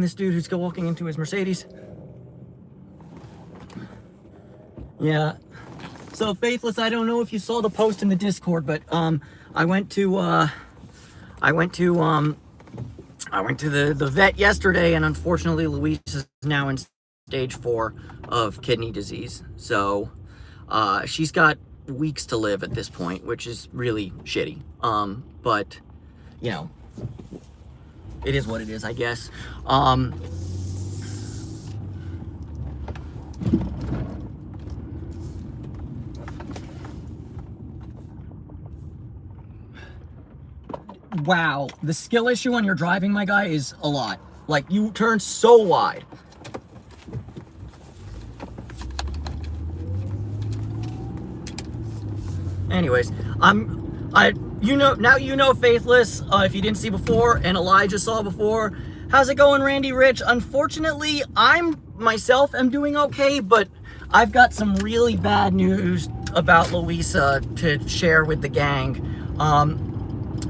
this dude who's still walking into his Mercedes. Yeah. So Faithless, I don't know if you saw the post in the Discord, but I went to the vet yesterday, and unfortunately Luisa is now in stage 4 of kidney disease. So she's got weeks to live at this point, which is really shitty. But you know, it is what it is, I guess. Wow, the skill issue on your driving, my guy, is a lot. Like, you turn so wide. Anyways, you know Faithless, if you didn't see before, and Elijah saw before. How's it going, Randy Rich? Unfortunately, myself am doing okay, but I've got some really bad news about Luisa to share with the gang.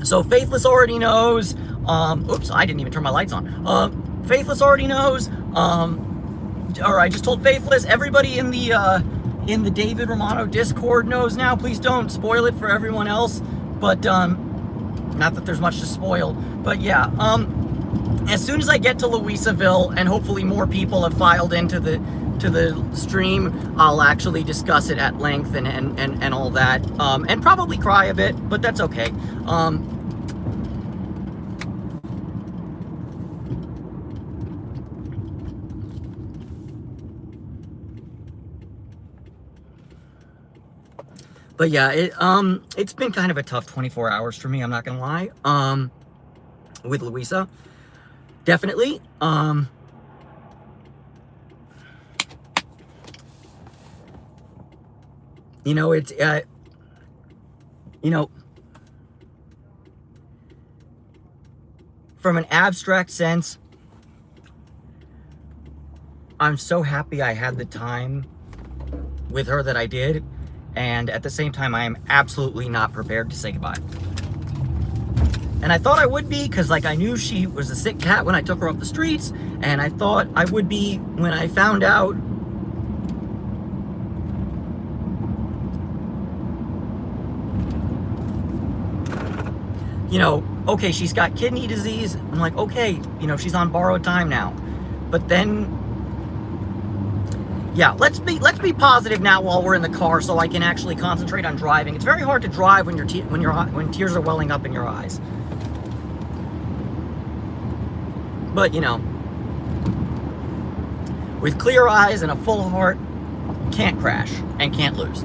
So Faithless already knows. Oops, I didn't even turn my lights on. Faithless already knows. Or I just told Faithless. Everybody in the David Romano Discord knows now. Please don't spoil it for everyone else. But not that there's much to spoil. But yeah. As soon as I get to Luisaville, and hopefully more people have filed into the stream, I'll actually discuss it at length and all that, and probably cry a bit, but that's okay. But yeah, it's been kind of a tough 24 hours for me, I'm not gonna lie, with Luisa. Definitely. You know, it's, you know, from an abstract sense, I'm so happy I had the time with her that I did. And at the same time, I am absolutely not prepared to say goodbye. And I thought I would be, because like I knew she was a sick cat when I took her off the streets, and I thought I would be when I found out you know, okay, she's got kidney disease. I'm like, okay, you know, she's on borrowed time now. But then, yeah, let's be positive now while we're in the car, so I can actually concentrate on driving. It's very hard to drive when when tears are welling up in your eyes. But you know, with clear eyes and a full heart, can't crash and can't lose.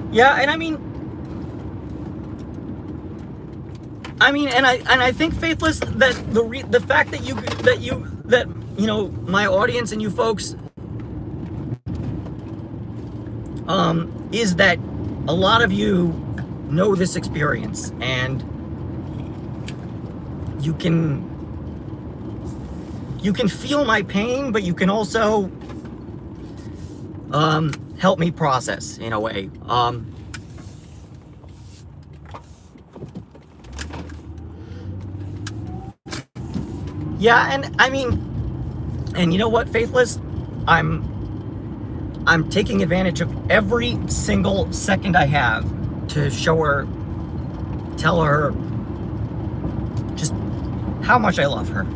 Yeah, and I mean, and I think Faithless, that the fact that you know, my audience and you folks, is that a lot of you know this experience, and you can feel my pain, but you can also help me process in a way. Yeah, and I mean, and you know what, Faithless, I'm taking advantage of every single second I have to show her, tell her just how much I love her.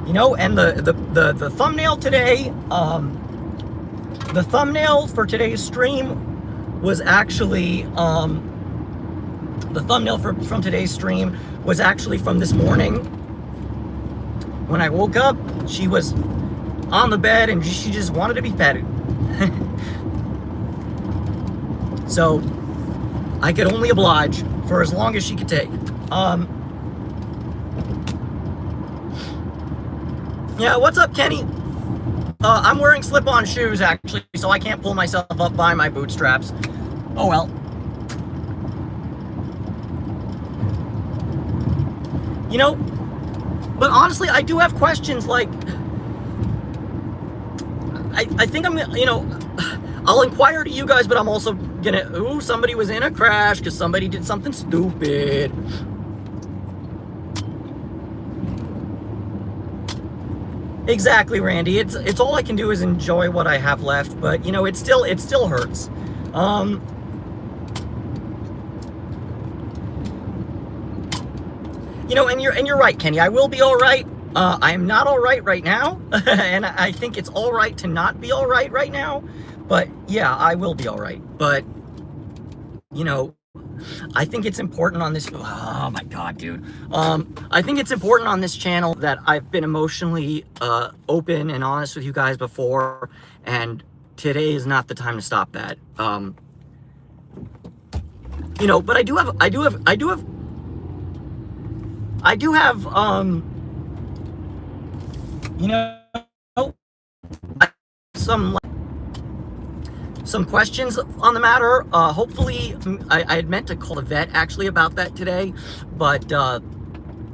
You know, and the thumbnail today, the thumbnail for today's stream was actually, the thumbnail from today's stream was actually from this morning. When I woke up, she was on the bed and she just wanted to be petted. So I could only oblige for as long as she could take. Yeah, what's up, Kenny? I'm wearing slip-on shoes, actually, so I can't pull myself up by my bootstraps. Oh well. You know, but honestly, I do have questions, like, I think I'm, you know, I'll inquire to you guys, but I'm also gonna, ooh, somebody was in a crash because somebody did something stupid. Exactly, Randy. It's all I can do is enjoy what I have left, but you know, it still hurts. You know, and you're right, Kenny. I will be all right. I am not all right now, and I think it's all right to not be all right now. But yeah, I will be all right. But you know, I think it's important on this. Oh my God, dude. I think it's important on this channel that I've been emotionally open and honest with you guys before, and today is not the time to stop that. You know, but I do have you know, some questions on the matter. Hopefully, I had meant to call the vet actually about that today, but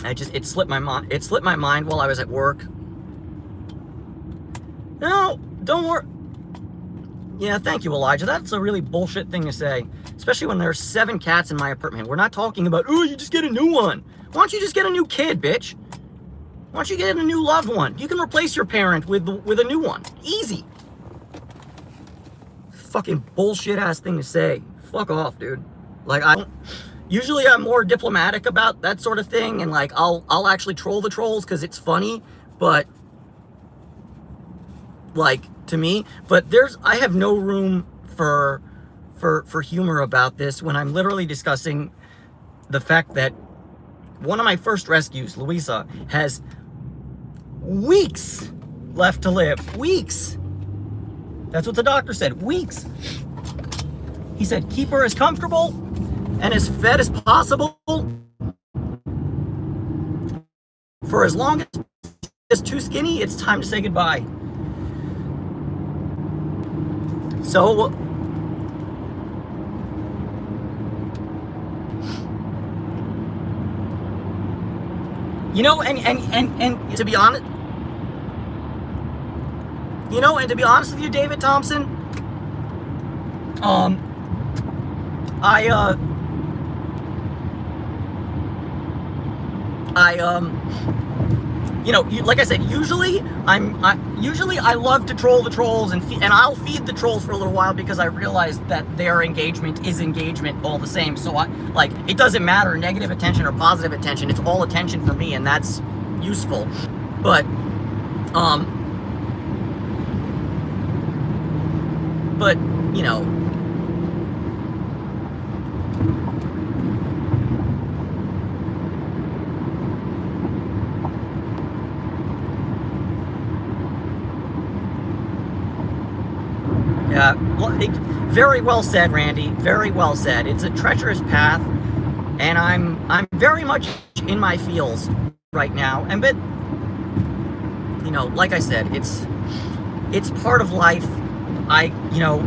it slipped my mind. It slipped my mind while I was at work. No, don't worry. Yeah, thank you, Elijah. That's a really bullshit thing to say, especially when there's 7 cats in my apartment. We're not talking about, oh, you just get a new one. Why don't you just get a new kid, bitch? Why don't you get a new loved one? You can replace your parent with a new one. Easy. Fucking bullshit ass thing to say. Fuck off, dude. Like, usually I'm more diplomatic about that sort of thing, and like I'll actually troll the trolls because it's funny, but like to me, but I have no room for humor about this when I'm literally discussing the fact that one of my first rescues, Luisa, has weeks left to live. Weeks. That's what the doctor said. Weeks. He said, keep her as comfortable and as fed as possible for as long as it's too skinny, it's time to say goodbye. So, you know, and to be honest, you know, and to be honest with you, David Thompson, you know, like I said, usually I love to troll the trolls, and I'll feed the trolls for a little while because I realize that their engagement is engagement all the same. So like, it doesn't matter negative attention or positive attention. It's all attention for me, and that's useful. But you know, yeah, very well said, Randy. Very well said. It's a treacherous path, and I'm very much in my feels right now. And but you know, like I said, it's part of life. You know,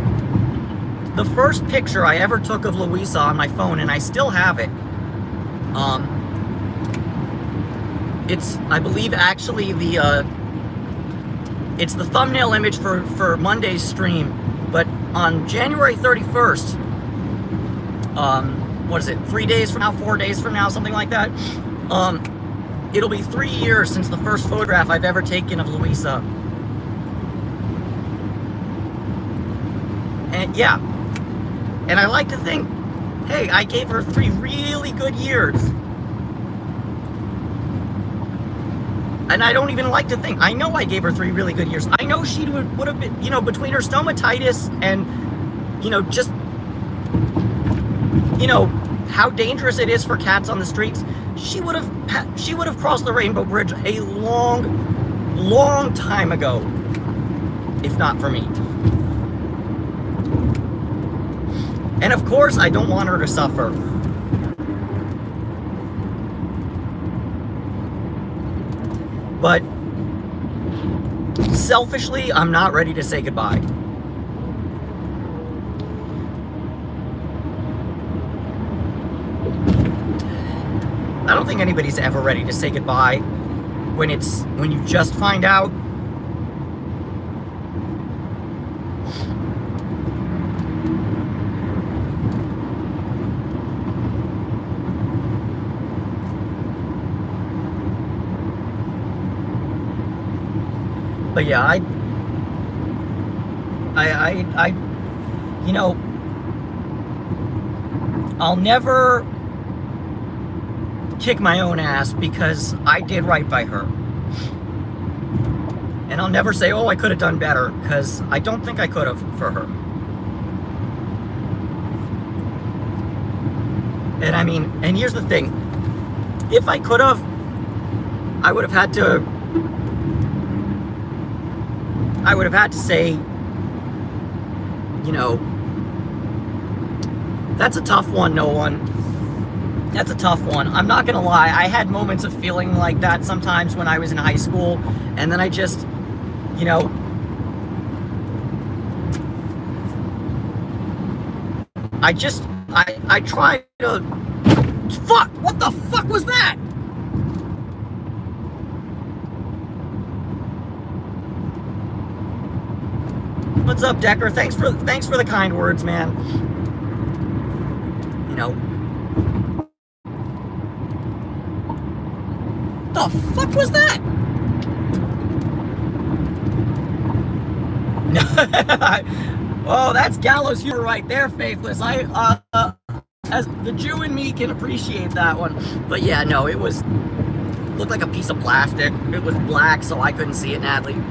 the first picture I ever took of Luisa on my phone, and I still have it. It's, I believe, actually it's the thumbnail image for Monday's stream. But on January 31st, what is it? 3 days from now, 4 days from now, something like that. It'll be 3 years since the first photograph I've ever taken of Luisa. And yeah, and I like to think, hey, I gave her 3 really good years. And I don't even like to think, I know I gave her 3 really good years. I know she would have been, you know, between her stomatitis and, you know, just, you know, how dangerous it is for cats on the streets, she would have crossed the Rainbow Bridge a long time ago, if not for me. And of course, I don't want her to suffer. But selfishly, I'm not ready to say goodbye. I don't think anybody's ever ready to say goodbye when you just find out. But yeah, you know, I'll never kick my own ass because I did right by her. And I'll never say, oh, I could have done better, because I don't think I could have for her. And I mean, and here's the thing. If I could have, I would have had to say, you know, that's a tough one, no one. That's a tough one. I'm not gonna lie, I had moments of feeling like that sometimes when I was in high school, and then I just, you know, I try to, fuck, what the fuck was that? What's up, Decker? Thanks for the kind words, man. You know, the fuck was that? Oh, that's gallows humor right there, Faithless. As the Jew in me can appreciate that one. But yeah, no, it looked like a piece of plastic. It was black, so I couldn't see it, Natalie.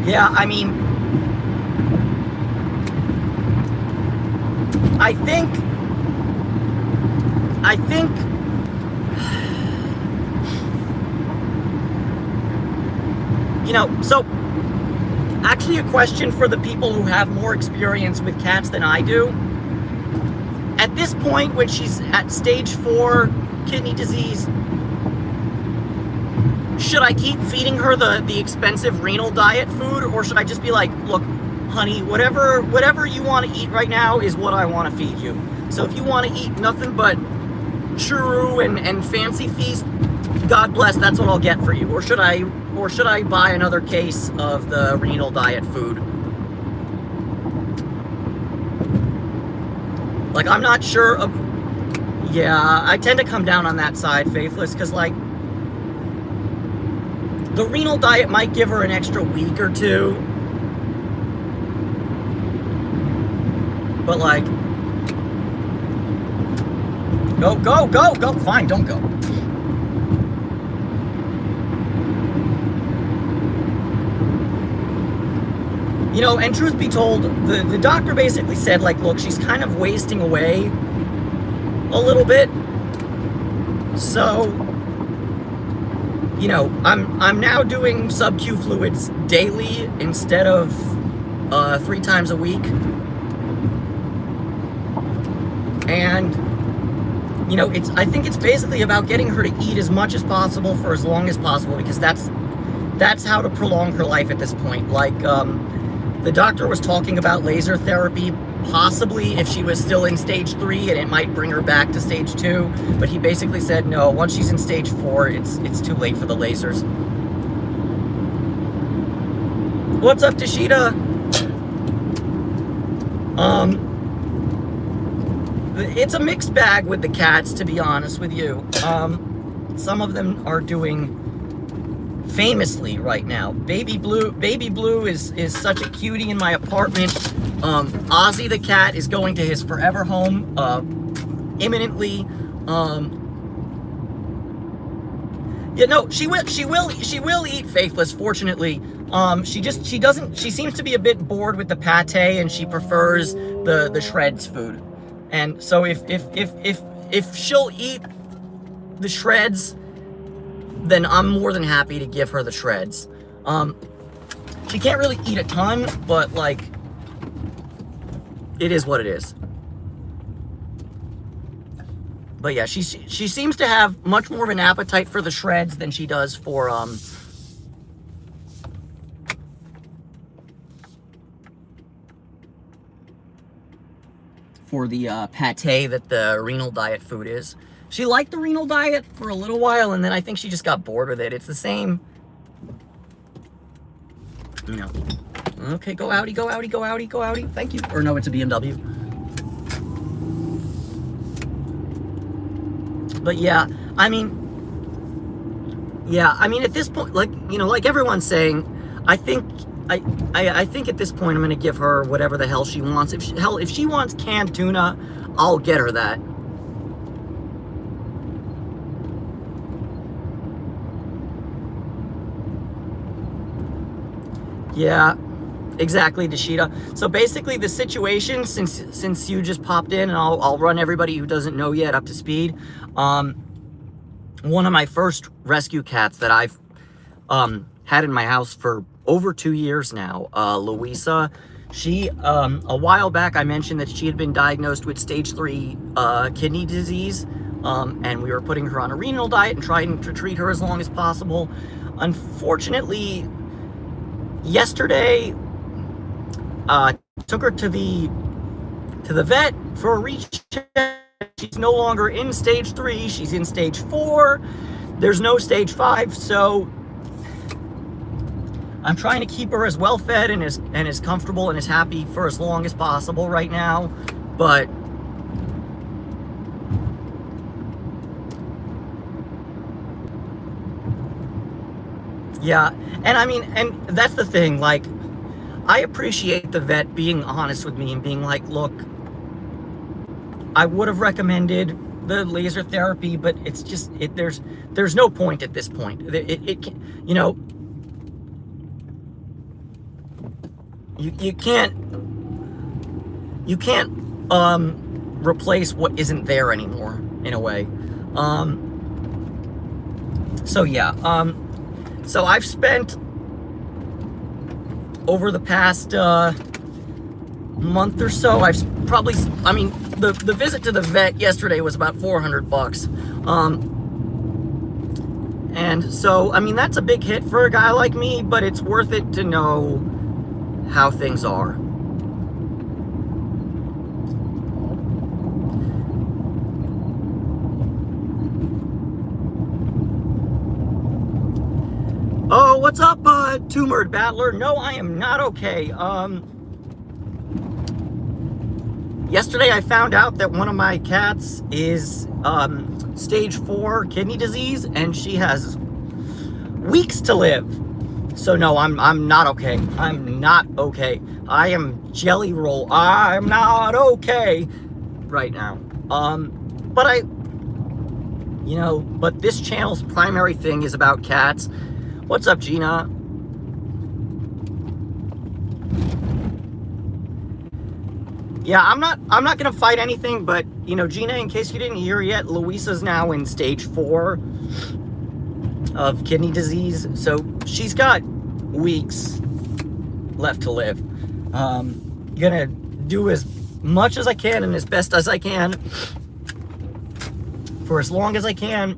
Yeah, I mean, I think, you know, so, actually a question for the people who have more experience with cats than I do. At this point, when she's at stage 4 kidney disease, should I keep feeding her the expensive renal diet food, or should I just be like, look, honey, whatever you want to eat right now is what I want to feed you. So if you want to eat nothing but churro and fancy feast, God bless, that's what I'll get for you. Or should I buy another case of the renal diet food? Like, I'm not sure of, yeah, I tend to come down on that side, Faithless, because like, the renal diet might give her an extra week or two. But like, go, fine, don't go. You know, and truth be told, the doctor basically said, like, look, she's kind of wasting away a little bit. So, you know, I'm now doing sub-Q fluids daily instead of 3 times a week. And, you know, I think it's basically about getting her to eat as much as possible for as long as possible, because that's how to prolong her life at this point. Like, the doctor was talking about laser therapy, possibly if she was still in stage 3, and it might bring her back to stage 2. But he basically said, no, once she's in stage 4, it's too late for the lasers. What's up, Tashita? It's a mixed bag with the cats, to be honest with you. Some of them are doing famously right now. Baby Blue is such a cutie in my apartment. Ozzy the cat is going to his forever home imminently. Yeah, no, she will eat, Faithless, fortunately. She seems to be a bit bored with the pate, and she prefers the shreds food. And so if she'll eat the shreds, then I'm more than happy to give her the shreds. She can't really eat a ton, but like, it is what it is. But yeah, she seems to have much more of an appetite for the shreds than she does for the pate that the renal diet food is. She liked the renal diet for a little while, and then I think she just got bored with it. It's the same, you know, Okay, go Audi, go Audi, go Audi, go Audi. Thank you. Or no, it's a BMW. But yeah, I mean, at this point, like, you know, like everyone's saying, I think I think at this point I'm gonna give her whatever the hell she wants. If she wants canned tuna, I'll get her that. Yeah, exactly, Deshita. So basically, the situation, since you just popped in, and I'll run everybody who doesn't know yet up to speed. One of my first rescue cats that I've had in my house for over 2 years now, Luisa. She, a while back, I mentioned that she had been diagnosed with stage 3 kidney disease, and we were putting her on a renal diet and trying to treat her as long as possible. Unfortunately, yesterday, took her to the vet for a recheck. She's no longer in stage 3. She's in stage 4. There's no stage 5. So I'm trying to keep her as well fed and as comfortable and as happy for as long as possible right now. But yeah, and I mean, and that's the thing, like, I appreciate the vet being honest with me and being like, look, I would have recommended the laser therapy, but it's just, there's no point at this point. It you know, you can't replace what isn't there anymore, in a way. So yeah, so I've spent over the past month or so, I mean, the visit to the vet yesterday was about $400. And so, I mean, that's a big hit for a guy like me, but it's worth it to know how things are. Oh, what's up, Tumored Battler? No, I am not okay. Yesterday I found out that one of my cats is stage 4 kidney disease, and she has weeks to live. So no, I'm not okay. I'm not okay. I am jelly roll. I'm not okay right now. But but this channel's primary thing is about cats. What's up, Gina? Yeah, I'm not gonna fight anything, but Gina, in case you didn't hear yet, Luisa's now in stage 4 of kidney disease, so she's got weeks left to live. Gonna do as much as I can and as best as I can for as long as I can.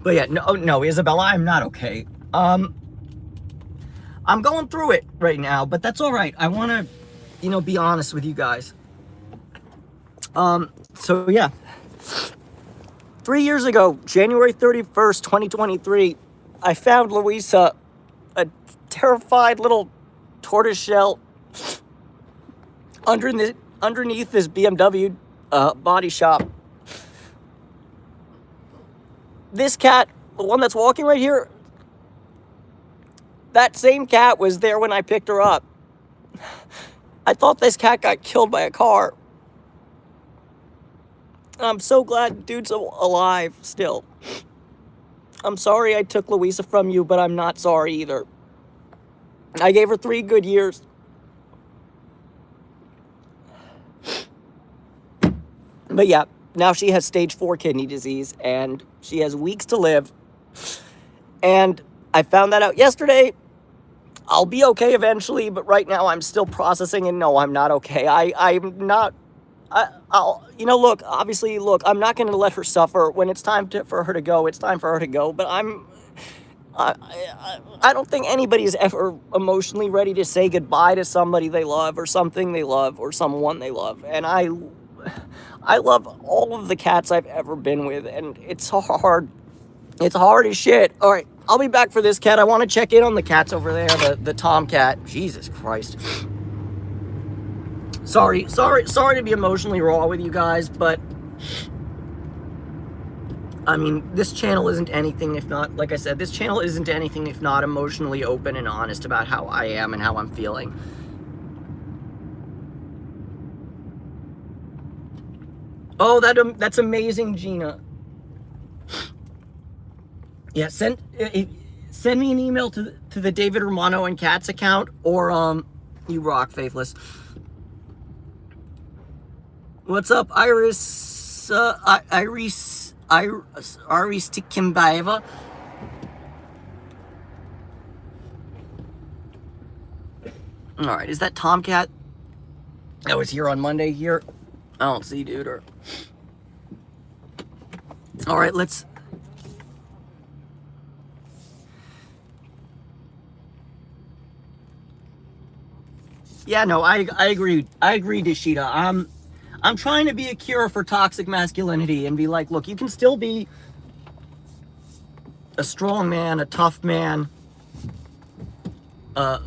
But yeah, no, Isabella, I'm not okay. I'm going through it right now, but that's all right. I want to, be honest with you guys. So yeah. 3 years ago, January 31st, 2023, I found Luisa, a terrified little tortoiseshell, underneath this BMW body shop. This cat, the one that's walking right here, that same cat was there when I picked her up. I thought this cat got killed by a car. I'm so glad dude's alive still. I'm sorry I took Luisa from you, but I'm not sorry either. I gave her 3 good years. But yeah, now she has stage 4 kidney disease, and she has weeks to live. And I found that out yesterday. I'll be okay eventually, but right now I'm still processing, and no, I'm not okay. I'm not... look, obviously, I'm not going to let her suffer. When it's time for her to go, it's time for her to go. But I don't think anybody's ever emotionally ready to say goodbye to somebody they love, or something they love, or someone they love. And I love all of the cats I've ever been with, and it's hard. It's hard as shit. All right. I'll be back for this cat. I want to check in on the cats over there, the tomcat. Jesus Christ. Sorry to be emotionally raw with you guys, but I mean, this channel isn't anything if not, like I said, this channel isn't anything if not emotionally open and honest about how I am and how I'm feeling. Oh, that's amazing, Gina. Yeah, send me an email to the David Romano and Cats account, or you rock, Faithless. What's up, Iris? Iris Tikimbaeva. All right, is that Tomcat that was here on Monday here? I don't see, dude. Or all right, let's. Yeah, no, I agree. I agree, Dishita. I'm trying to be a cure for toxic masculinity and be like, look, you can still be a strong man, a tough man, a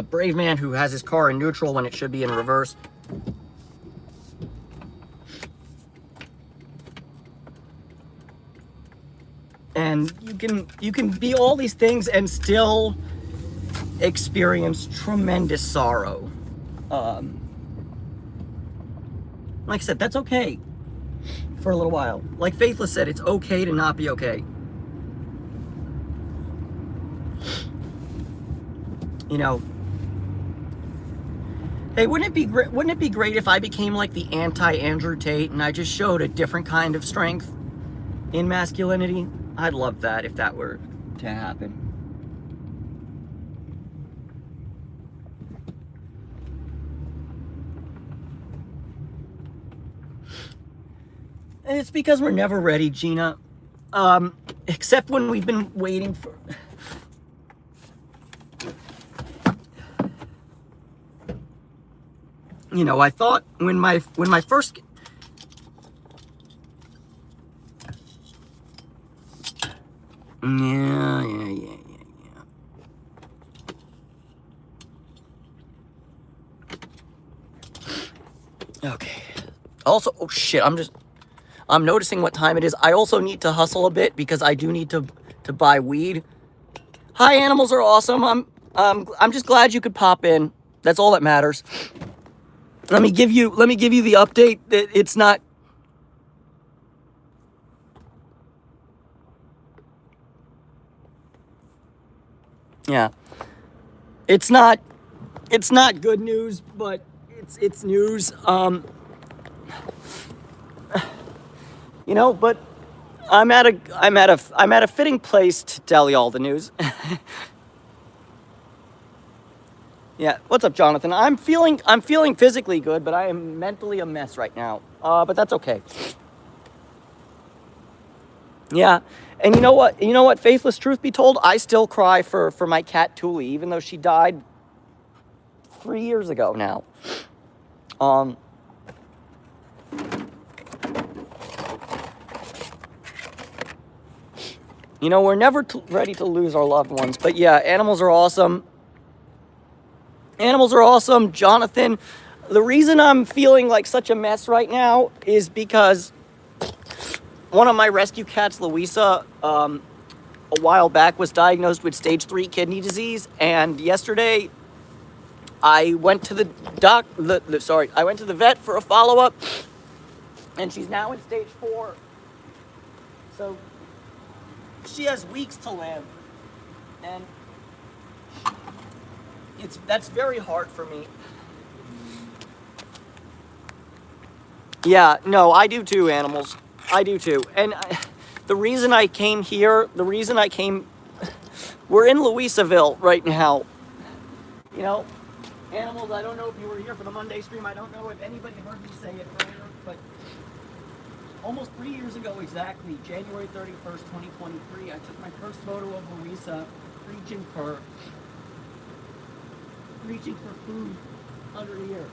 brave man who has his car in neutral when it should be in reverse. And you can be all these things and still experience tremendous sorrow. Like I said, that's okay for a little while. Like Faithless said, it's okay to not be okay. You know, hey, wouldn't it be great if I became like the anti-Andrew Tate and I just showed a different kind of strength in masculinity? I'd love that if that were to happen. And it's because we're never ready, Gina. Except when we've been waiting for... You know, I thought when my first... Yeah. Okay. Also, oh shit, I'm noticing what time it is. I also need to hustle a bit because I do need to buy weed. Hi, animals are awesome. I'm just glad you could pop in. That's all that matters. Let me give you the update that it's not. Yeah. It's not good news, but it's news. You know, but I'm at a fitting place to tell you all the news. Yeah, what's up, Jonathan? I'm feeling physically good, but I am mentally a mess right now. But that's okay. Yeah, and you know what? Faithless, truth be told, I still cry for my cat Thule, even though she died 3 years ago now. You know, we're never ready to lose our loved ones, but yeah, animals are awesome. Animals are awesome, Jonathan. The reason I'm feeling like such a mess right now is because one of my rescue cats, Luisa, a while back was diagnosed with stage 3 kidney disease, and yesterday I went to the vet for a follow-up, and she's now in stage 4. So she has weeks to live, and that's very hard for me. Yeah, no, I do too, animals. I do too. And the reason I came here, we're in Luisaville right now. You know, animals, I don't know if you were here for the Monday stream. I don't know if anybody heard me say it earlier, but almost 3 years ago exactly, January 31st, 2023, I took my first photo of Luisa reaching for food under here.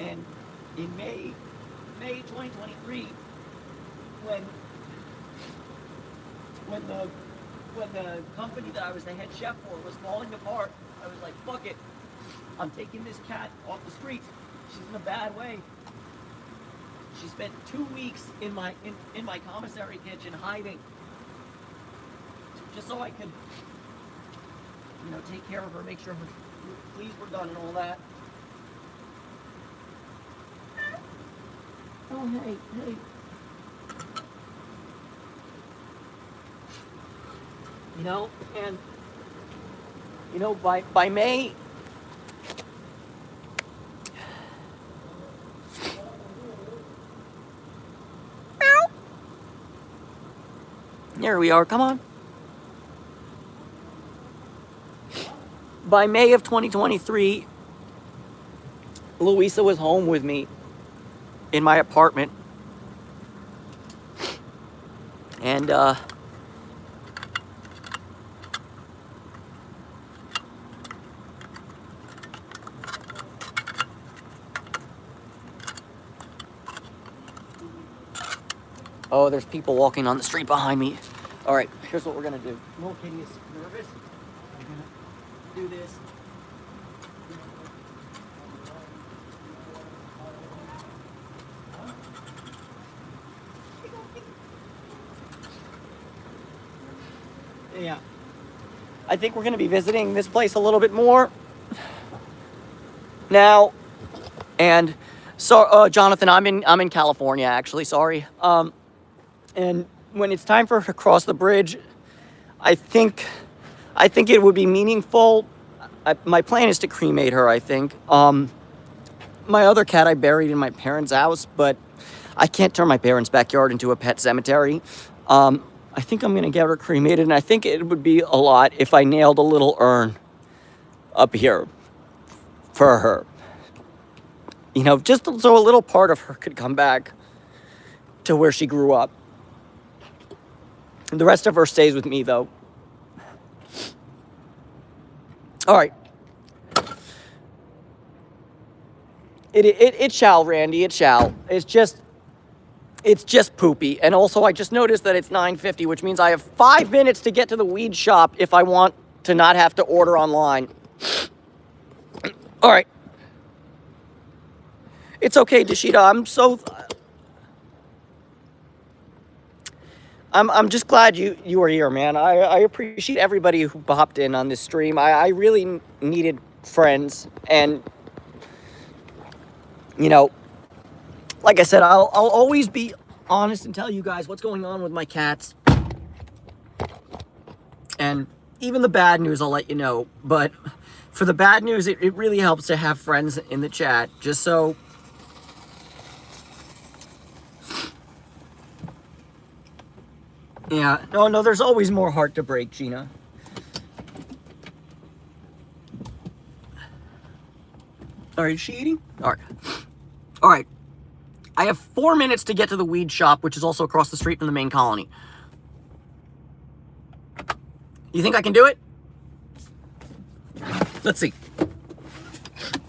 And in May May 2023, when the company that I was the head chef for was falling apart, I was like, fuck it. I'm taking this cat off the streets. She's in a bad way. She spent 2 weeks in my commissary kitchen hiding, just so I could, take care of her, make sure her fleas were done and all that. Oh, hey. And by May, there we are, come on. By May of 2023, Luisa was home with me in my apartment. And, oh, there's people walking on the street behind me. All right, here's what we're gonna do. Little kitty is nervous. We're gonna do this. Yeah. I think we're gonna be visiting this place a little bit more now. And so, Jonathan, I'm in California, actually. Sorry. And when it's time for her to cross the bridge, I think it would be meaningful. My plan is to cremate her, I think. My other cat I buried in my parents' house, but I can't turn my parents' backyard into a pet cemetery. I think I'm gonna get her cremated, and I think it would be a lot if I nailed a little urn up here for her. Just so a little part of her could come back to where she grew up. The rest of her stays with me, though. All right. It shall, Randy. It shall. It's just poopy. And also, I just noticed that it's 9:50, which means I have 5 minutes to get to the weed shop if I want to not have to order online. All right. It's okay, Deshita. I'm just glad you are here, man. I appreciate everybody who popped in on this stream. I really needed friends, and like I said, I'll always be honest and tell you guys what's going on with my cats, and even the bad news I'll let you know. But for the bad news, it really helps to have friends in the chat, just so. Yeah, no, there's always more heart to break, Gina. All right, is she eating? All right. I have 4 minutes to get to the weed shop, which is also across the street from the main colony. You think I can do it? Let's see.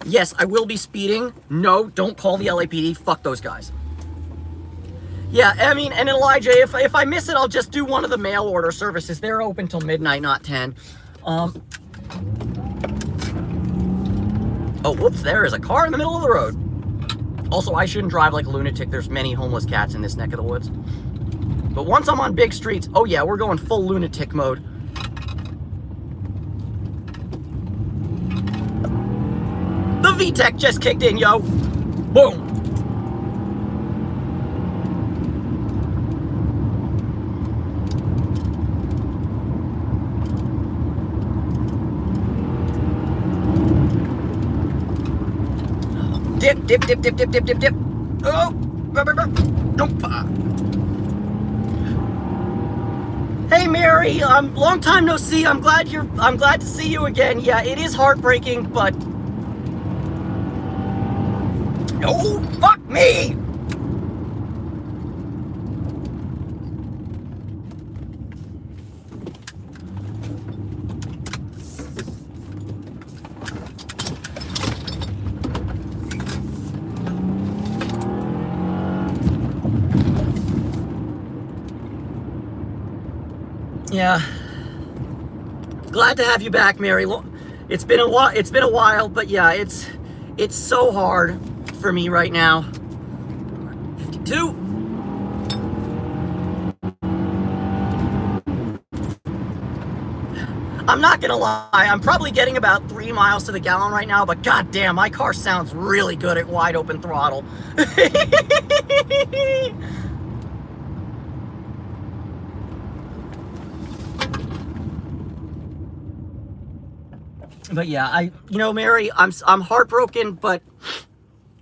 Yes, I will be speeding. No, don't call the LAPD. Fuck those guys. Yeah, I mean, and Elijah, if I miss it, I'll just do one of the mail order services. They're open till midnight, not 10. Oh, whoops, there is a car in the middle of the road. Also, I shouldn't drive like a lunatic. There's many homeless cats in this neck of the woods. But once I'm on big streets, oh yeah, we're going full lunatic mode. The VTEC just kicked in, yo. Boom. Dip. Oh, nope. Hey, Mary. Long time no see. I'm glad to see you again. Yeah, it is heartbreaking, but oh, fuck me. Yeah. Glad to have you back, Mary. It's been a while. It's been a while, but yeah, it's so hard for me right now. 52. I'm not gonna lie, I'm probably getting about 3 miles to the gallon right now, but goddamn, my car sounds really good at wide open throttle. But yeah, Mary, I'm heartbroken, but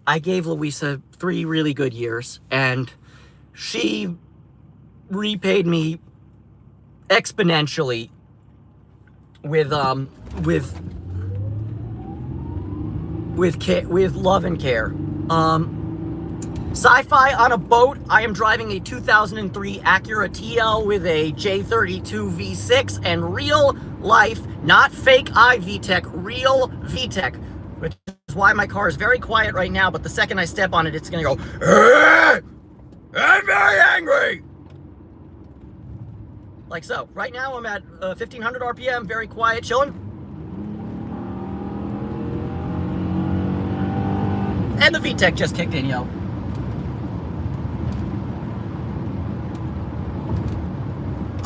I gave Luisa 3 really good years, and she repaid me exponentially with with love and care. Sci-fi on a boat. I am driving a 2003 Acura TL with a J32 V6 and real life, not fake VTEC, real VTEC, which is why my car is very quiet right now, but the second I step on it, it's gonna go, I'm very angry! Like so. Right now I'm at 1500 RPM, very quiet, chilling. And the VTEC just kicked in, yo.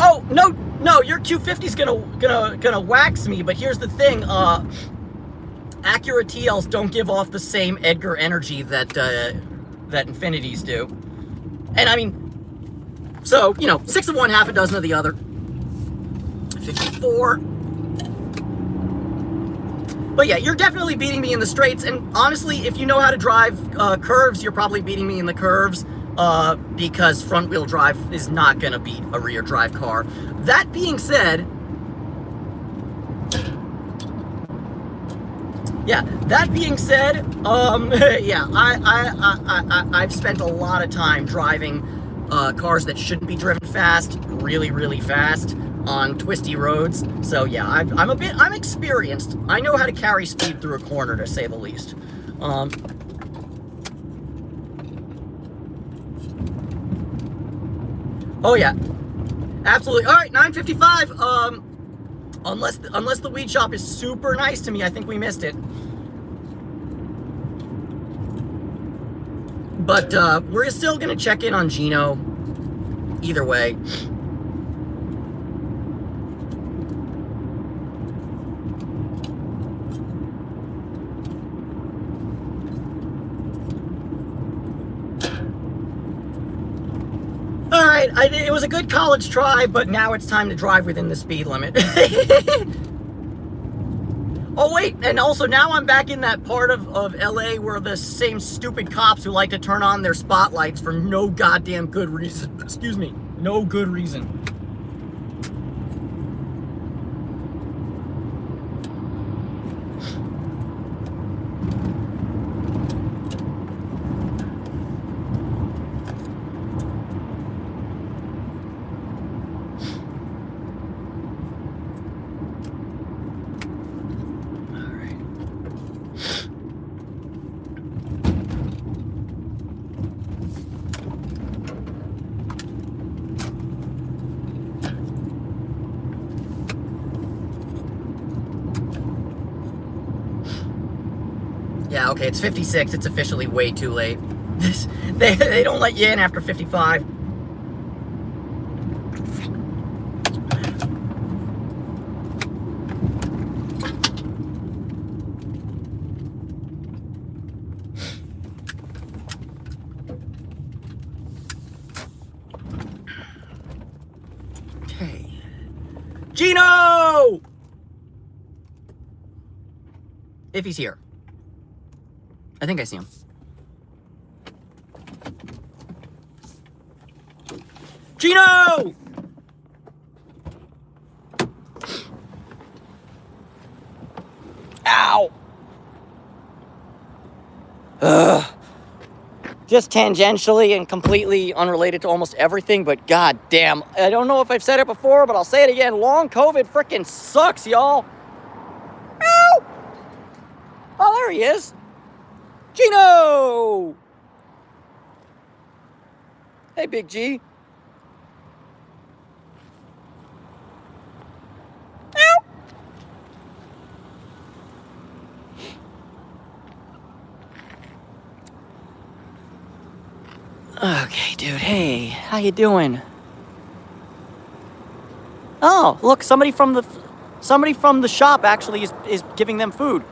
Oh, no, your Q50's gonna wax me, but here's the thing, Acura TLs don't give off the same Edgar energy that Infinities do. And I mean, so, 6 of one, half a dozen of the other. 54. But yeah, you're definitely beating me in the straights, and honestly, if you know how to drive curves, you're probably beating me in the curves, because front-wheel drive is not gonna beat a rear drive car. That being said, yeah, yeah, I've spent a lot of time driving cars that shouldn't be driven fast, really, really fast on twisty roads. So yeah, I'm experienced. I know how to carry speed through a corner, to say the least. Oh yeah, absolutely. All right, 9:55. Unless the weed shop is super nice to me, I think we missed it. But we're still gonna check in on Gino. Either way. All right, it was a good college try, but now it's time to drive within the speed limit. Oh wait, and also now I'm back in that part of LA where the same stupid cops who like to turn on their spotlights for no goddamn good reason. Excuse me, no good reason. Yeah, okay, it's 56. It's officially way too late. They don't let you in after 55. Okay. Gino! If he's here. I think I see him. Gino! Ow! Ugh. Just tangentially and completely unrelated to almost everything, but god damn, I don't know if I've said it before, but I'll say it again. Long COVID frickin' sucks, y'all. Ow! Oh, there he is. Gino! Hey, Big G. Okay, dude. Hey, how you doing? Oh, look, somebody from the shop actually is giving them food.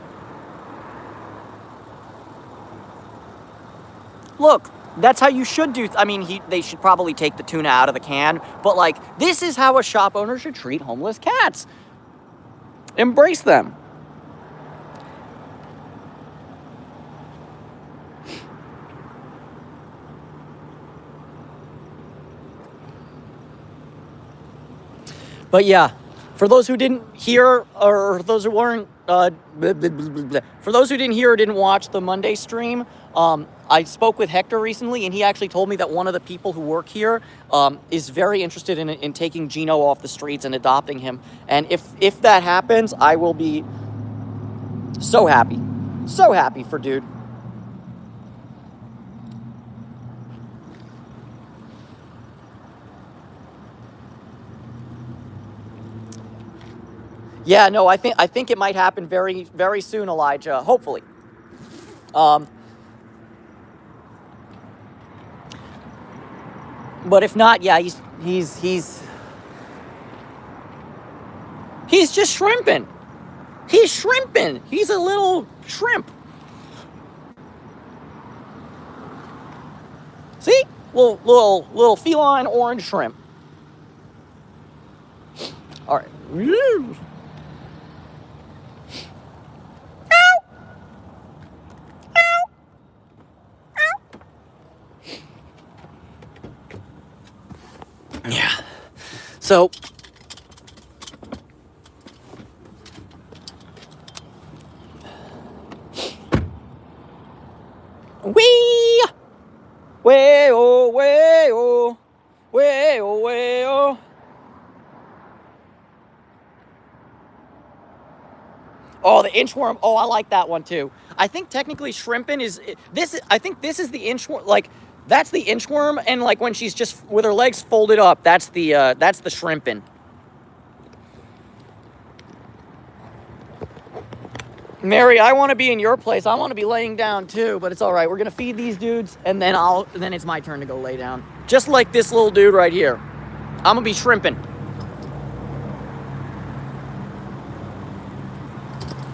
Look, that's how you should do. I mean, they should probably take the tuna out of the can, but like, this is how a shop owner should treat homeless cats. Embrace them. But yeah, for those who didn't hear, or those who weren't, for those who didn't hear or didn't watch the Monday stream, I spoke with Hector recently, and he actually told me that one of the people who work here is very interested in taking Gino off the streets and adopting him. And if that happens, I will be so happy for dude. Yeah, no, I think it might happen very, very soon, Elijah. Hopefully. But if not, yeah, he's just shrimping. He's shrimping. He's a little shrimp. See? Little feline orange shrimp. All right. Yeah. So wee way oh way oh way oh way oh. Oh, the inchworm. Oh, I like that one too. I think technically shrimping is this. I think this is the inchworm. Like that's the inchworm, and like when she's just with her legs folded up, that's the shrimping. Mary, I want to be in your place. I want to be laying down too, but it's all right. We're gonna feed these dudes, and then it's my turn to go lay down. Just like this little dude right here. I'm gonna be shrimping.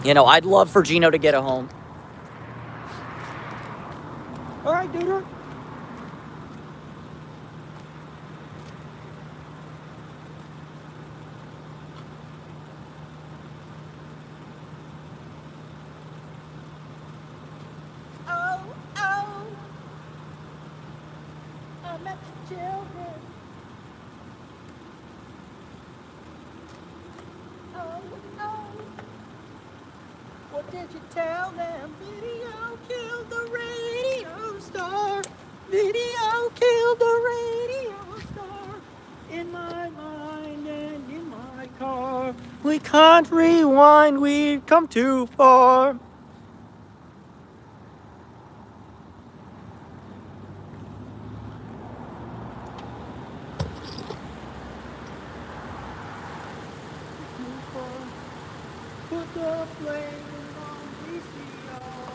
You know, I'd love for Gino to get a home. All right, dude. I met the children. What did you tell them? Video killed the radio star. Video killed the radio star. In my mind and in my car. We can't rewind, we've come too far. Put the flame on VCR.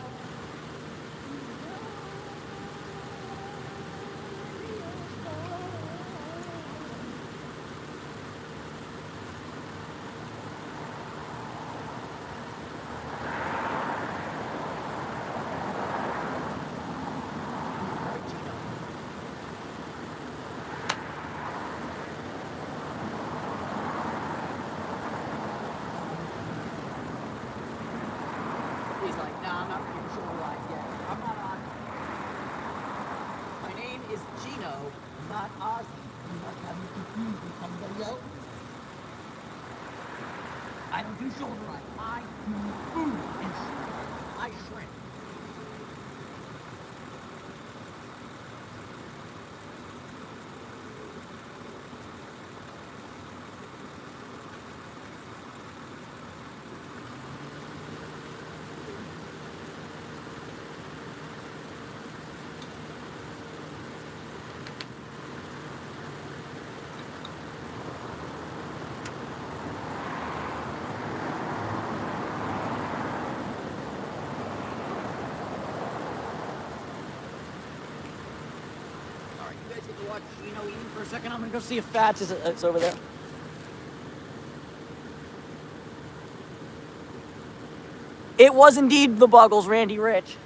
He's like, nah, I'm not really sure who I get. I'm not on. My name is Gino, not Ozzy. You must have me confused with somebody else. I don't do shoulder rides. I do food and shrimp. I shrimp. guys get to watch Gino eating for a second. I'm gonna go see if Fats is over there. It was indeed the Buggles, Randy Rich.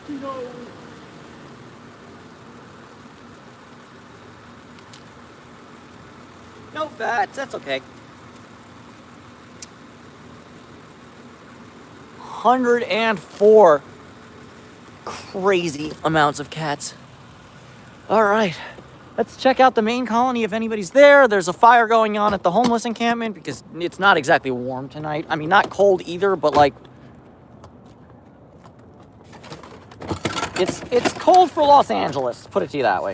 No. No Fats, that's okay. 104 crazy amounts of cats. All right, let's check out the main colony if anybody's there. There's a fire going on at the homeless encampment because it's not exactly warm tonight. I mean, not cold either, but like, it's cold for Los Angeles, put it to you that way.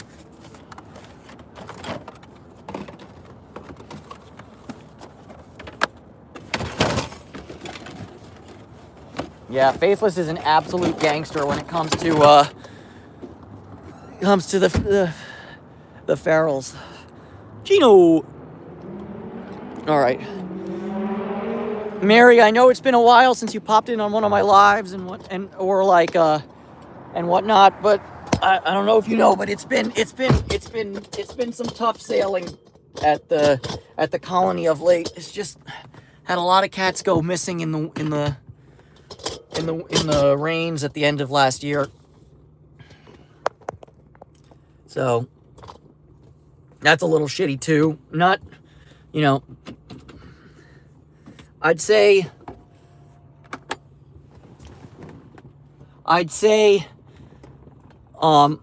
Yeah, Faithless is an absolute gangster when it comes to the ferals. Gino. All right, Mary. I know it's been a while since you popped in on one of my lives and whatnot, but I don't know if you know, but it's been some tough sailing at the colony of late. It's just had a lot of cats go missing in the rains at the end of last year. So that's a little shitty too. Not, you know, I'd say oh,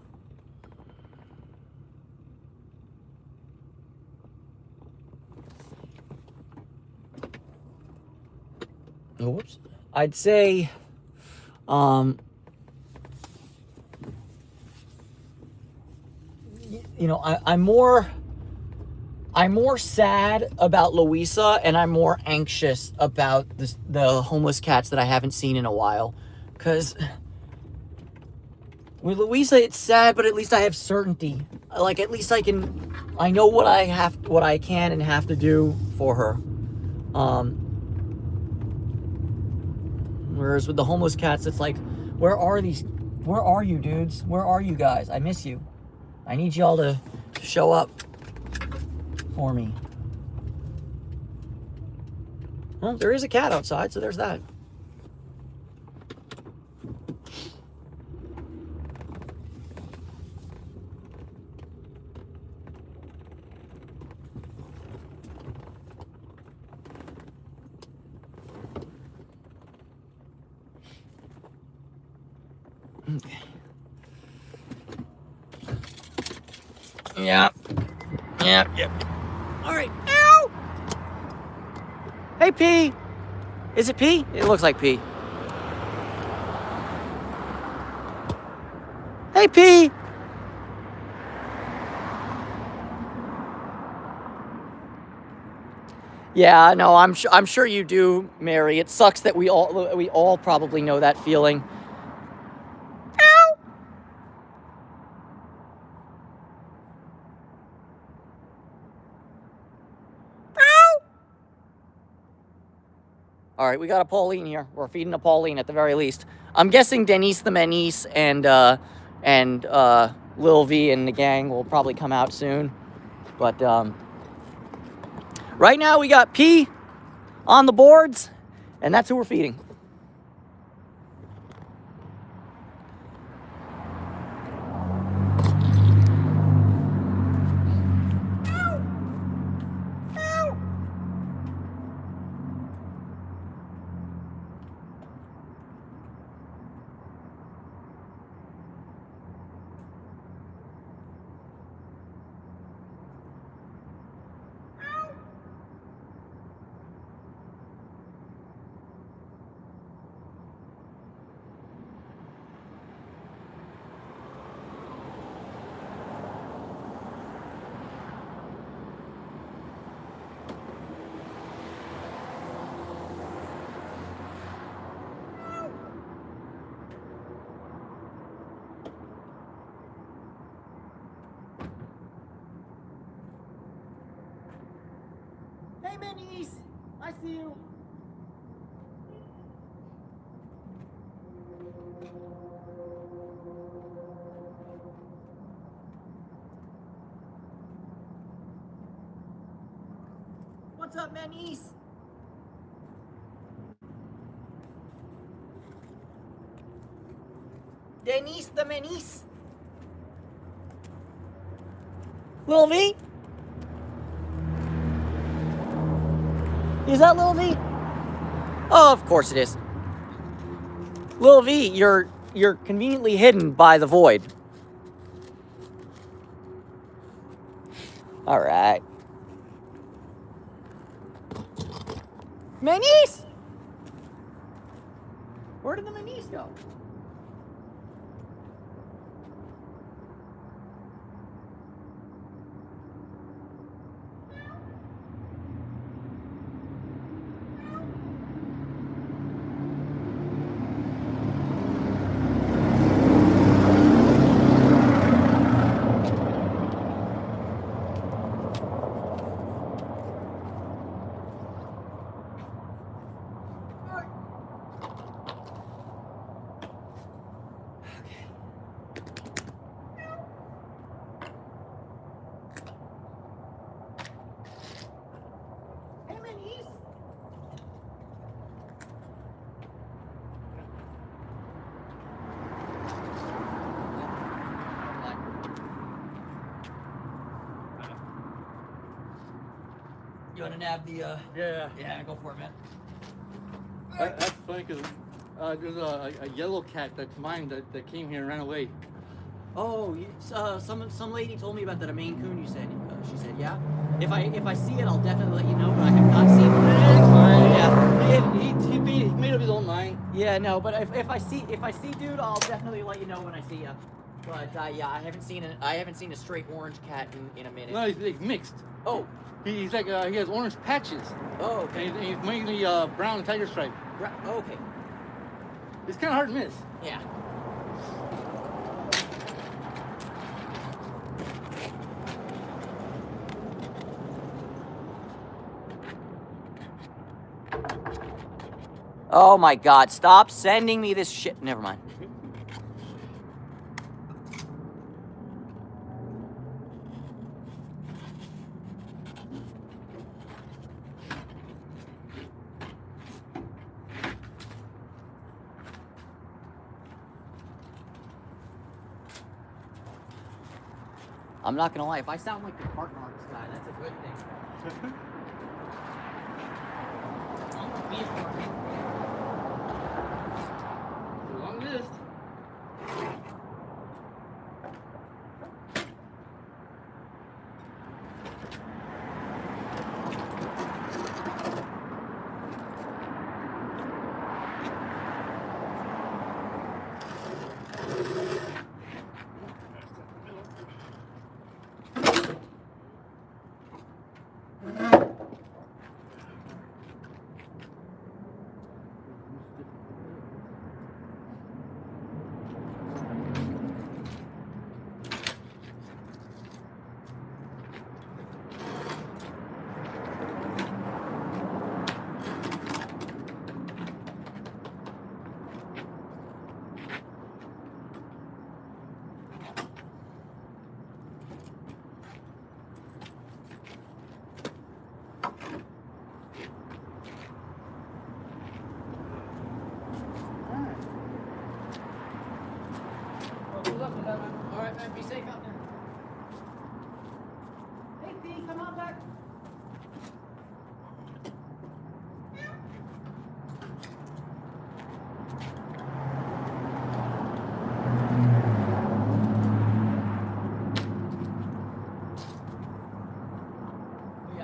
whoops. I'd say you know, I'm more sad about Luisa, and I'm more anxious about the homeless cats that I haven't seen in a while. Because with Luisa, it's sad, but at least I have certainty. Like, at least I know what I can and have to do for her. Whereas with the homeless cats, it's like, where are you dudes? Where are you guys? I miss you. I need y'all to show up for me. Well, there is a cat outside, so there's that. Okay. Yeah. All right. Ow! Hey, P. Is it P? It looks like P. Hey, P. Yeah, no, I'm sure you do, Mary. It sucks that we all probably know that feeling. Ow! Ow! All right, we got a Pauline here. We're feeding a Pauline at the very least. I'm guessing Denise the Menace and Lil V and the gang will probably come out soon. But right now we got P on the boards, And that's who we're feeding. Hey, Minis! I see you. What's up, Minis? Denise the Minis. Lil V? Is that Lil V? Oh, of course it is. Lil V, you're conveniently hidden by the void. All right. Minis? Where did the Minis go? You want to nab the, Yeah, go for it, man. That's funny because there's a yellow cat that's mine that came here and ran away. Oh, some lady told me about that, a Maine Coon. You said, she said, yeah. If I see it, I'll definitely let you know. But I have not seen it. That's fine. Yeah. He made up his own mind. Yeah, no, but if I see dude, I'll definitely let you know when I see you. But yeah, I haven't seen a straight orange cat in a minute. No, he's mixed. Oh. He's like he has orange patches. Oh, okay. And he's mainly brown and tiger stripe. Okay. It's kind of hard to miss. Yeah. Oh my God! Stop sending me this shit. Never mind. I'm not gonna lie, if I sound like the carton artist guy, that's a good thing. I'm gonna be a carton. It's a long list.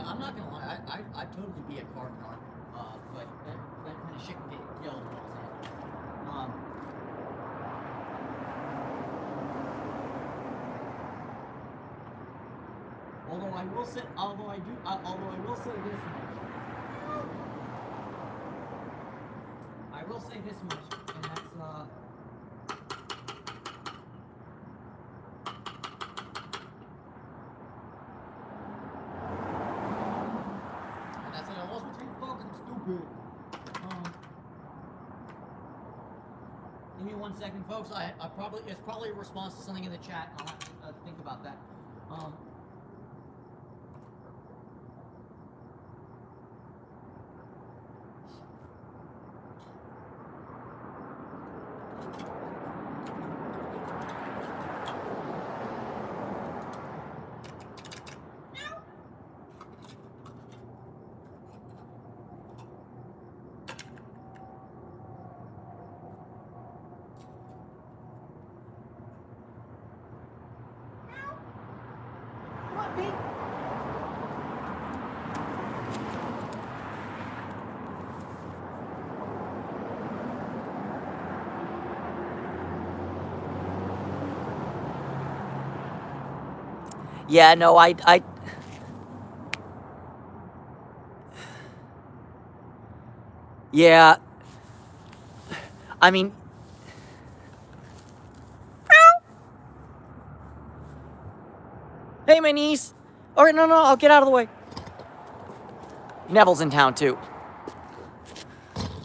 I'm not gonna lie. I'd totally be a card narc. But that kind of shit can get killed in Los Angeles. Although I will say, although I will say this much. I will say this much, and that's that I lost my train of thought 'cause I'm stupid. Give me 1 second, folks. I probably it's probably a response to something in the chat. I'll have to think about that. What, Pete? Yeah, no, yeah, I mean, hey, my niece. All right, no, I'll get out of the way. Neville's in town too.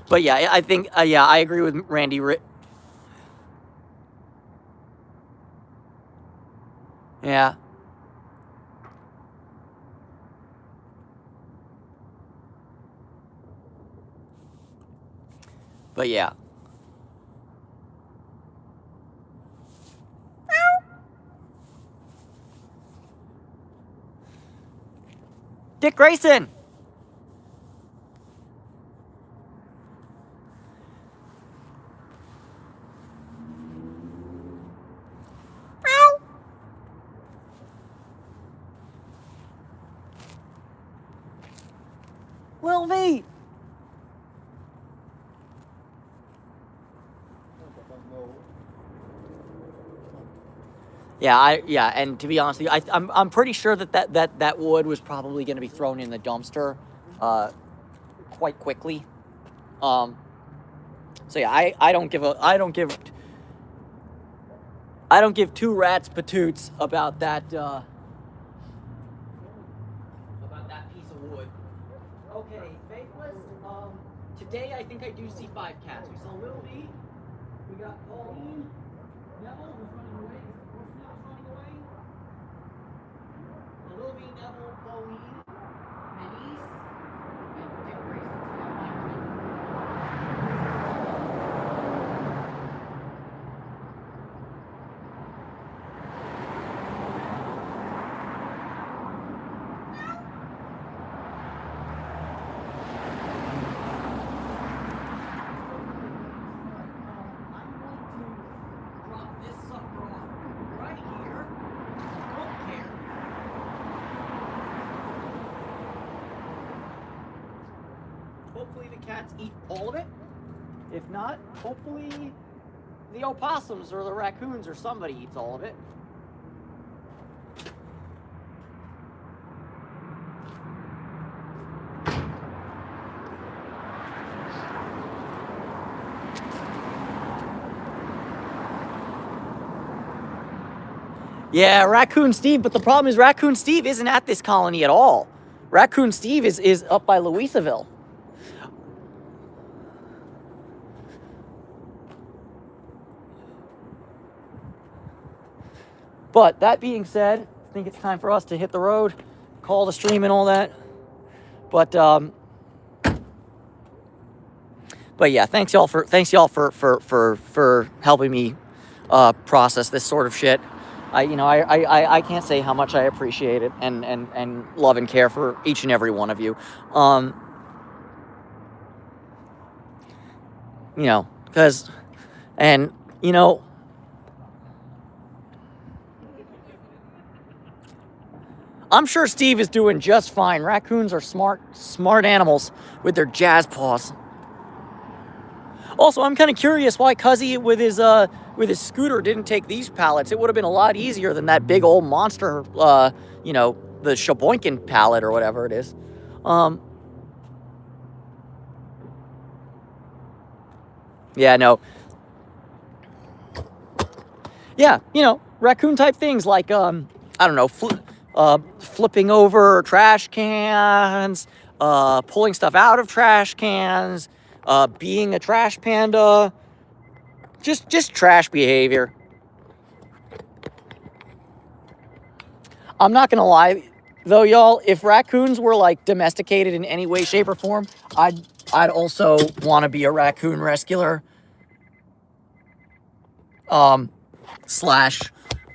But yeah, I think, yeah, I agree with Randy. Yeah. But yeah. Dick Grayson. Lil V. Yeah, and to be honest with you, I'm pretty sure that wood was probably going to be thrown in the dumpster, quite quickly. So yeah, I don't give two rats patoots about that piece of wood. Okay, Faithless. Today I think I do see 5 cats. We saw Lil V. We got Pauline. Neville was running away. Is the person that was running away? Lil V, Neville, Pauline, Denise, and Dick Grayson. Hopefully the cats eat all of it. If not, hopefully the opossums or the raccoons or somebody eats all of it. Yeah, Raccoon Steve, but the problem is Raccoon Steve isn't at this colony at all. Raccoon Steve is up by Luisaville. But that being said, I think it's time for us to hit the road, call the stream and all that. But yeah, thanks y'all for helping me process this sort of shit. I can't say how much I appreciate it and love and care for each and every one of you. Because, I'm sure Steve is doing just fine. Raccoons are smart animals with their jazz paws. Also, I'm kind of curious why Cuzzy with his scooter didn't take these pallets. It would have been a lot easier than that big old monster, you know, the Sheboygan pallet or whatever it is. Yeah, no. Yeah, you know, raccoon type things like, I don't know, flipping over trash cans, pulling stuff out of trash cans, being a trash panda, just trash behavior. I'm not gonna lie, though, y'all, if raccoons were like domesticated in any way, shape, or form, I'd also want to be a raccoon rescuer. Slash,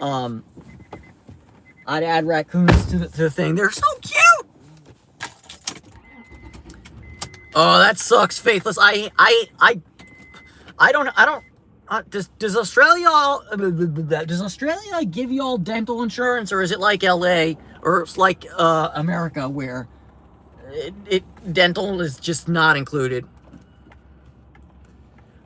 I'd add raccoons to the thing. They're so cute. Oh, that sucks, Faithless. Does Australia give y'all dental insurance, or is it like LA or it's like America where dental is just not included?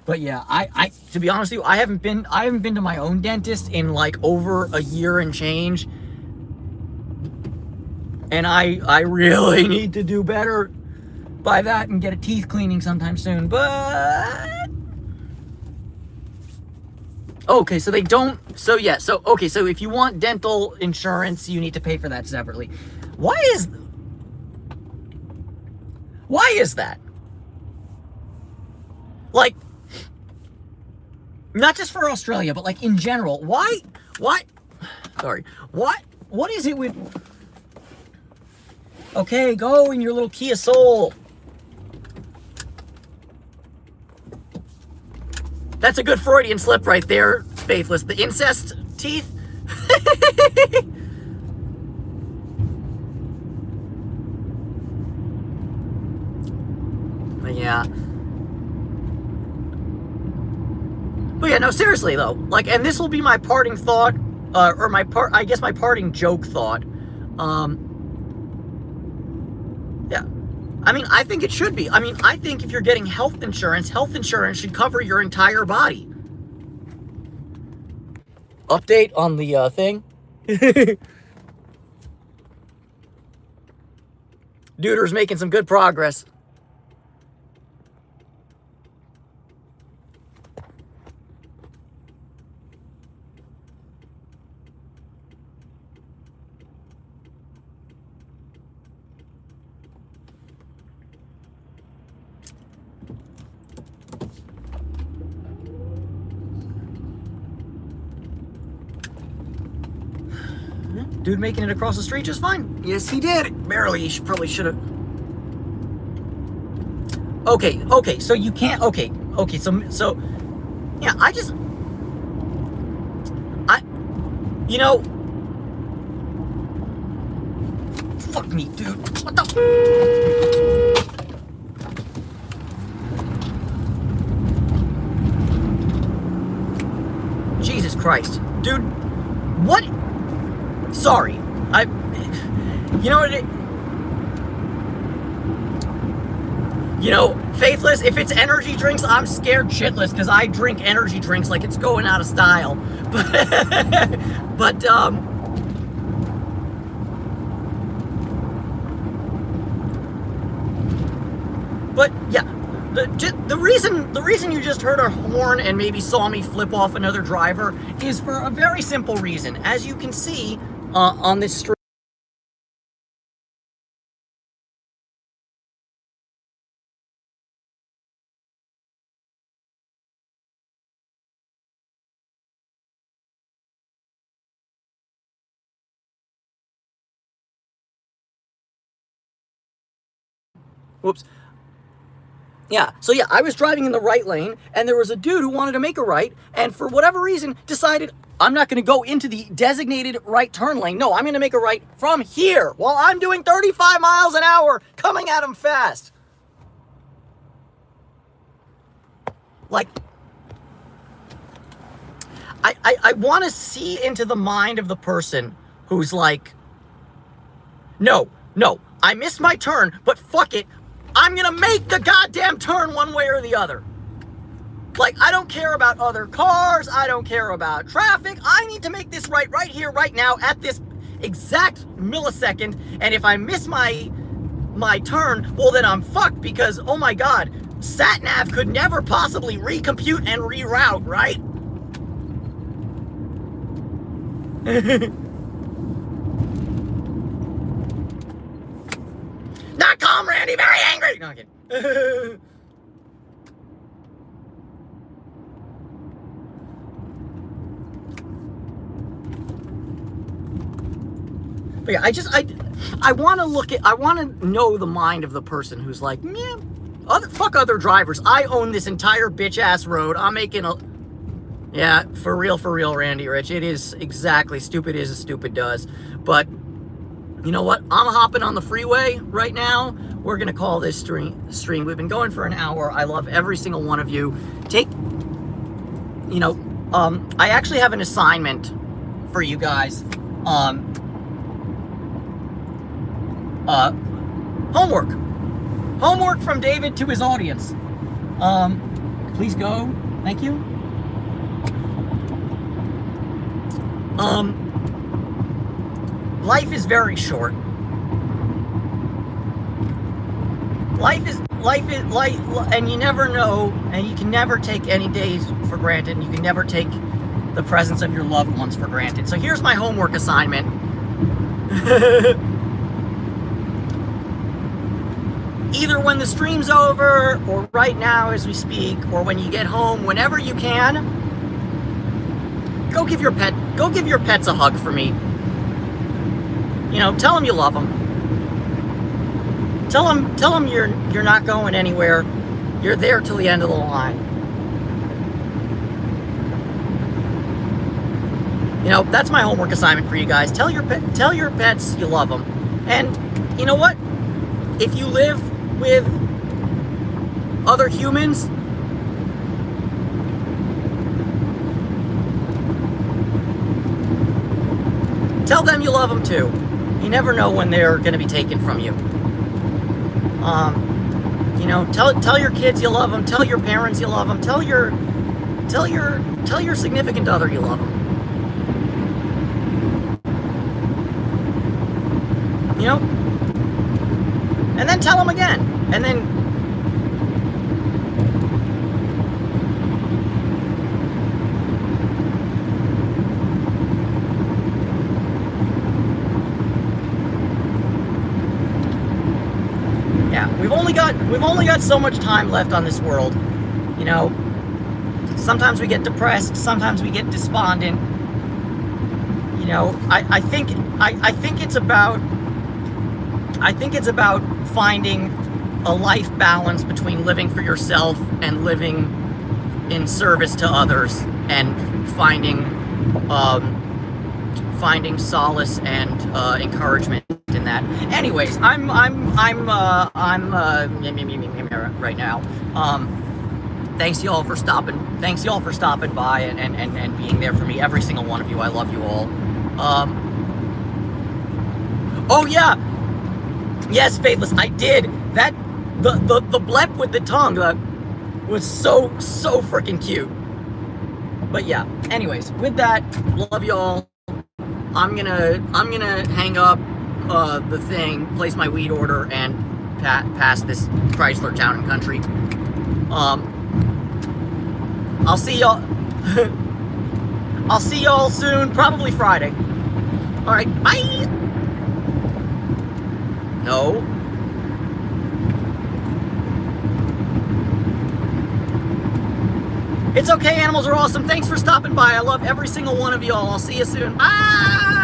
But yeah, I to be honest with you, I haven't been to my own dentist in like over a year and change. And I really need to do better by that and get a teeth cleaning sometime soon. But okay, so they don't. So yeah, so okay, so if you want dental insurance, you need to pay for that separately. Why is that? Like, not just for Australia, but like in general. Why? Sorry. What is it with? Okay, go in your little Kia Soul. That's a good Freudian slip right there, Faithless. The incest teeth. Yeah. But yeah, no, seriously though. Like, and this will be my parting thought, or my parting joke thought. Yeah. I mean, I think it should be. I mean, I think if you're getting health insurance should cover your entire body. Update on the thing. Duder's making some good progress. Dude making it across the street just fine. Yes, he did. Barely. He probably should have. Okay, so you can't. Okay, so, yeah, you know, fuck me, dude. What the? Jesus Christ, dude. What? Sorry, you know what? You know, Faithless, if it's energy drinks, I'm scared shitless because I drink energy drinks like it's going out of style. But yeah, the reason you just heard a horn and maybe saw me flip off another driver is for a very simple reason. As you can see on this street. Whoops. Yeah, so yeah, I was driving in the right lane, and there was a dude who wanted to make a right, and for whatever reason, decided, I'm not going to go into the designated right turn lane. No, I'm going to make a right from here, while I'm doing 35 miles an hour, coming at him fast. Like, I want to see into the mind of the person who's like, No, no. I missed my turn, but fuck it. I'm gonna make the goddamn turn one way or the other. Like, I don't care about other cars. I don't care about traffic. I need to make this right here, right now, at this exact millisecond. And if I miss my turn, well, then I'm fucked because, oh my God, SatNav could never possibly recompute and reroute, right? Not calm, Randy, very angry! No, I'm kidding. But yeah, I want to know the mind of the person who's like, yeah, fuck other drivers. I own this entire bitch ass road. I'm making a, yeah, for real, Randy Rich. It is exactly stupid as stupid does. But you know what? I'm hopping on the freeway right now. We're gonna call this stream. We've been going for an hour. I love every single one of you. I actually have an assignment for you guys. Homework from David to his audience. Please go. Thank you. Life is very short. Life is, and you never know, and you can never take any days for granted, and you can never take the presence of your loved ones for granted. So here's my homework assignment. Either when the stream's over, or right now as we speak, or when you get home, whenever you can, go give your pets a hug for me. You know, tell them you love them. Tell them you're not going anywhere. You're there till the end of the line. You know, that's my homework assignment for you guys. Tell your pets you love them. And you know what? If you live with other humans, tell them you love them too. You never know when they're going to be taken from you. You know, tell your kids you love them. Tell your parents you love them. Tell your significant other you love them. You know, and then tell them again, and then we've only got so much time left on this world. You know, sometimes we get depressed, sometimes we get despondent. You know, I think it's about finding a life balance between living for yourself and living in service to others, and finding solace and encouragement in that. Anyways, I'm right now. Thanks y'all for stopping by and being there for me. Every single one of you. I love you all. Oh yeah. Yes, Faithless, I did. That the blep with the tongue was so freaking cute. But yeah, anyways, with that, love y'all. I'm gonna hang up the thing, place my weed order, and pass this Chrysler Town and Country. I'll see y'all. I'll see y'all soon, probably Friday. All right, bye. No. It's okay, animals are awesome. Thanks for stopping by. I love every single one of y'all. I'll see you soon. Bye!